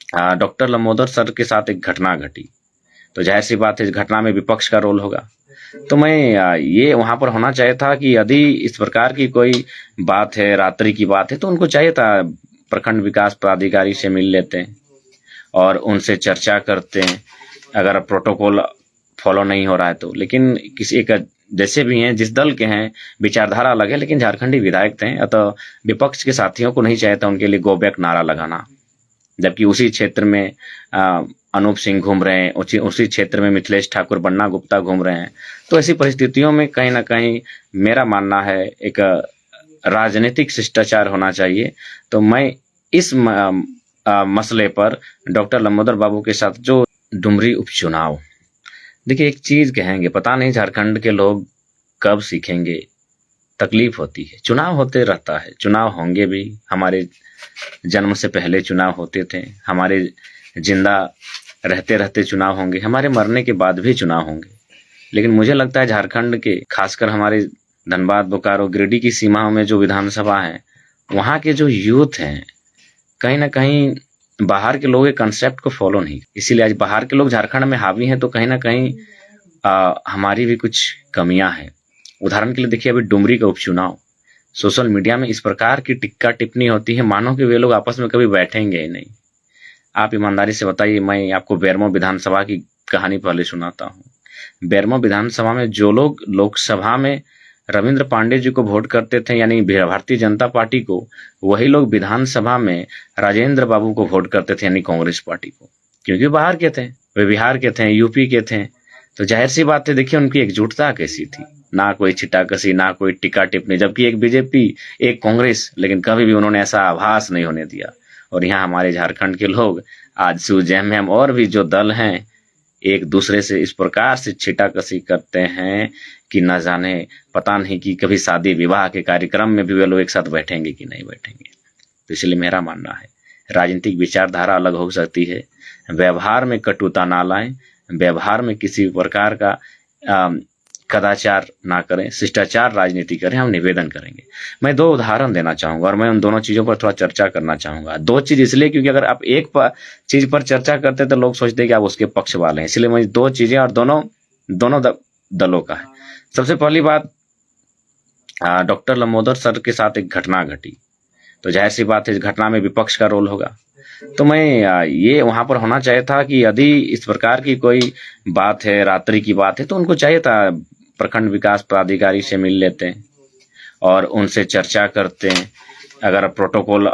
Doctor Lambodar sir के साथ एक घटना घटी, तो जाहिर सी बात है इस घटना में विपक्ष का रोल होगा। तो मैं ये वहां पर होना चाहिए था कि यदि इस प्रकार की कोई बात है, रात्रि की बात है, तो उनको चाहिए था प्रखंड विकास पदाधिकारी से मिल लेते हैं और उनसे चर्चा करते हैं, अगर प्रोटोकॉल फॉलो नहीं हो रहा है तो। लेकिन किसी एक जैसे भी हैं, जिस दल के हैं, विचारधारा अलग है, लेकिन झारखंडी विधायक थे, अतः विपक्ष के साथियों को नहीं चाहिए था उनके लिए गो बैक नारा लगाना। जबकि उसी क्षेत्र में अनूप सिंह घूम रहे हैं, उसी क्षेत्र में मिथिलेश ठाकुर, बन्ना गुप्ता घूम रहे हैं। तो ऐसी परिस्थितियों में कहीं ना कहीं मेरा मानना है एक राजनीतिक शिष्टाचार होना चाहिए। तो मैं इस मसले पर डॉक्टर लंबोदर बाबू के साथ जो डुमरी उपचुनाव, देखिए एक चीज कहेंगे, पता नहीं झारखंड के लोग कब सीखेंगे। तकलीफ होती है, चुनाव होते रहता है, चुनाव होंगे भी, हमारे जन्म से पहले चुनाव होते थे, हमारे जिंदा रहते रहते चुनाव होंगे, हमारे मरने के बाद भी चुनाव होंगे। लेकिन मुझे लगता है झारखंड के, खासकर हमारे धनबाद, बोकारो, गिरिडीह की सीमाओं में जो विधानसभा है, वहाँ के जो यूथ हैं, कहीं ना कहीं बाहर के लोग एक कंसेप्ट को फॉलो नहीं, इसीलिए आज बाहर के लोग झारखंड में हावी हैं। तो कहीं ना कहीं हमारी भी कुछ कमियां हैं। उदाहरण के लिए देखिए, अभी डुमरी का उपचुनाव, सोशल मीडिया में इस प्रकार की टिक्का टिप्पणी होती है मानो कि वे लोग आपस में कभी बैठेंगे ही नहीं। आप ईमानदारी से बताइए, मैं आपको बेरमो विधानसभा की कहानी पहले सुनाता हूँ। बेरमो विधानसभा में जो लोग लोकसभा में रविंद्र पांडे जी को वोट करते थे, यानी भारतीय जनता पार्टी को, वही लोग विधानसभा में राजेंद्र बाबू को वोट करते थे, यानी कांग्रेस पार्टी को, क्योंकि बाहर के थे, वे बिहार के थे, यूपी के थे। तो जाहिर सी बात है, देखिए उनकी एकजुटता कैसी थी, ना कोई छिटाकसी, ना कोई टिक्का टिप्पणी। जबकि एक बीजेपी, एक कांग्रेस, लेकिन कभी भी उन्होंने ऐसा आभास नहीं होने दिया। और यहाँ हमारे झारखंड के लोग आजसू, जेएमएम और भी जो दल हैं, एक दूसरे से इस प्रकार से छिटाकसी करते हैं कि न जाने, पता नहीं कि कभी शादी विवाह के कार्यक्रम में भी वे लोग एक साथ बैठेंगे कि नहीं बैठेंगे। तो इसलिए मेरा मानना है, राजनीतिक विचारधारा अलग हो सकती है, व्यवहार में कटुता ना लाएं, व्यवहार में किसी प्रकार का कदाचार ना करें, शिष्टाचार राजनीति करें, हम निवेदन करेंगे। मैं दो उदाहरण देना चाहूंगा और मैं उन दोनों चीजों पर थोड़ा चर्चा करना चाहूंगा। दो चीज इसलिए क्योंकि अगर आप एक चीज पर चर्चा करते तो लोग सोचते हैं कि आप उसके पक्ष वाले हैं, इसलिए मैं दो चीजें, और दोनों दलों का है। सबसे पहली बात, डॉक्टर लंबोदर सर के साथ एक घटना घटी, तो जाहिर सी बात है इस घटना में विपक्ष का रोल होगा। तो मैं ये वहां पर होना चाहिए था कि यदि इस प्रकार की कोई बात है, रात्रि की बात है, तो उनको चाहिए था प्रखंड विकास पदाधिकारी से मिल लेते हैं और उनसे चर्चा करते हैं, अगर प्रोटोकॉल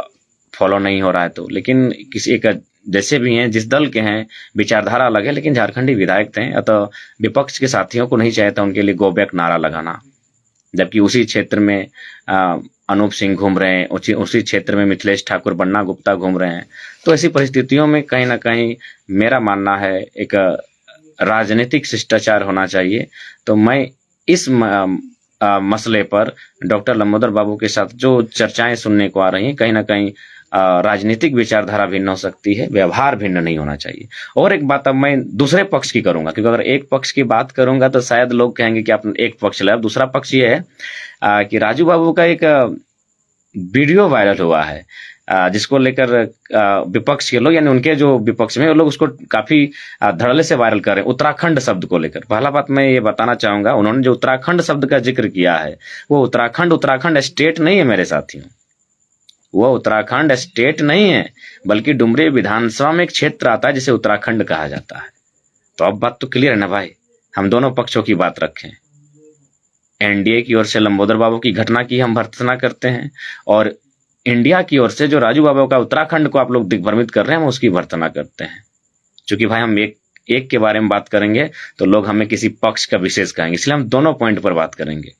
फॉलो नहीं हो रहा है तो। लेकिन किसी एक जैसे भी हैं, जिस दल के हैं, विचारधारा अलग है, लेकिन झारखंडी विधायक थे, अतः विपक्ष के साथियों को नहीं चाहिए था उनके लिए गो बैक नारा लगाना। जबकि उसी क्षेत्र में अनूप सिंह घूम रहे हैं, उसी क्षेत्र में मिथिलेश ठाकुर, बन्ना गुप्ता घूम रहे हैं। तो ऐसी परिस्थितियों में कहीं ना कहीं मेरा मानना है एक राजनीतिक शिष्टाचार होना चाहिए। तो मैं इस मसले पर डॉक्टर लंबोदर बाबू के साथ जो चर्चाएं सुनने को आ रही हैं, कहीं ना कहीं राजनीतिक विचारधारा भिन्न हो सकती है, व्यवहार भिन्न नहीं होना चाहिए। और एक बात अब मैं दूसरे पक्ष की करूंगा, क्योंकि अगर एक पक्ष की बात करूंगा तो शायद लोग कहेंगे कि आप एक पक्ष ले। अब दूसरा पक्ष ये है कि राजू बाबू का एक वीडियो वायरल हुआ है, जिसको लेकर विपक्ष के लोग, यानी उनके जो विपक्ष में, वो लोग उसको काफी धड़ल्ले से वायरल कर रहे हैं, उत्तराखंड शब्द को लेकर। पहला बात मैं ये बताना चाहूंगा, उन्होंने जो उत्तराखंड शब्द का जिक्र किया है, वो उत्तराखंड स्टेट नहीं है मेरे साथियों, वो उत्तराखंड स्टेट नहीं है, बल्कि डुमरी विधानसभा में एक क्षेत्र आता है जिसे उत्तराखंड कहा जाता है। तो अब बात तो क्लियर है ना भाई, हम दोनों पक्षों की बात रखें। एनडीए की ओर से लंबोदर बाबू की घटना की हम भर्त्सना करते हैं, और इंडिया की ओर से जो राजू बाबू का उत्तराखंड को आप लोग दिग्भ्रमित कर रहे हैं, हम उसकी भर्त्सना करते हैं। क्योंकि भाई हम एक के बारे में बात करेंगे तो लोग हमें किसी पक्ष का विशेष कहेंगे, इसलिए हम दोनों पॉइंट पर बात करेंगे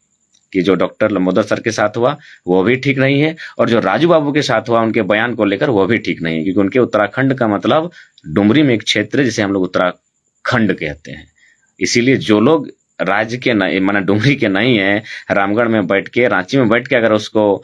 कि जो डॉक्टर लंबोदर सर के साथ हुआ वो भी ठीक नहीं है, और जो राजू बाबू के साथ हुआ उनके बयान को लेकर वो भी ठीक नहीं है। क्योंकि उनके उत्तराखंड का मतलब डुमरी में एक क्षेत्र है जिसे हम लोग उत्तराखंड कहते हैं। इसीलिए जो लोग राज्य के नहीं, माना डुमरी के नहीं है, रामगढ़ में बैठ के, रांची में बैठ के अगर उसको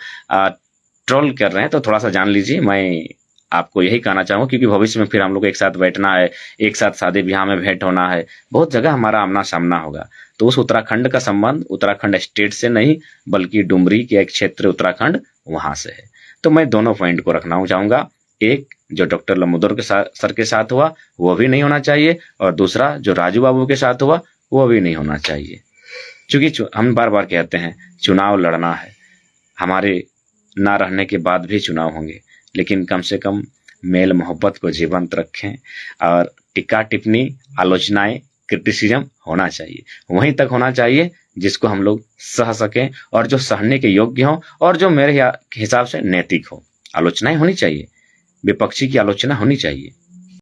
ट्रोल कर रहे हैं, तो थोड़ा सा जान लीजिए। मैं आपको यही कहना चाहूंगा, क्योंकि भविष्य में फिर हम लोग एक साथ बैठना है, एक साथ शादी ब्याह में भेंट होना है, बहुत जगह हमारा आमना सामना होगा। तो उस उत्तराखंड का संबंध उत्तराखंड स्टेट से नहीं, बल्कि डुमरी के एक क्षेत्र उत्तराखंड, वहां से है। तो मैं दोनों पॉइंट को रखना चाहूंगा, एक जो डॉक्टर लंबोदर के सर के साथ हुआ वो भी नहीं होना चाहिए, और दूसरा जो राजू बाबू के साथ हुआ वो भी नहीं होना चाहिए। क्योंकि हम बार बार कहते हैं चुनाव लड़ना है, हमारे ना रहने के बाद भी चुनाव होंगे, लेकिन कम से कम मेल मोहब्बत को जीवंत रखें, और टिक्का टिप्पणी, आलोचनाएं, क्रिटिसिज्म होना चाहिए, वहीं तक होना चाहिए जिसको हम लोग सह सकें और जो सहने के योग्य हो और जो मेरे हिसाब से नैतिक हो। आलोचनाएं होनी चाहिए, विपक्षी की आलोचना होनी चाहिए।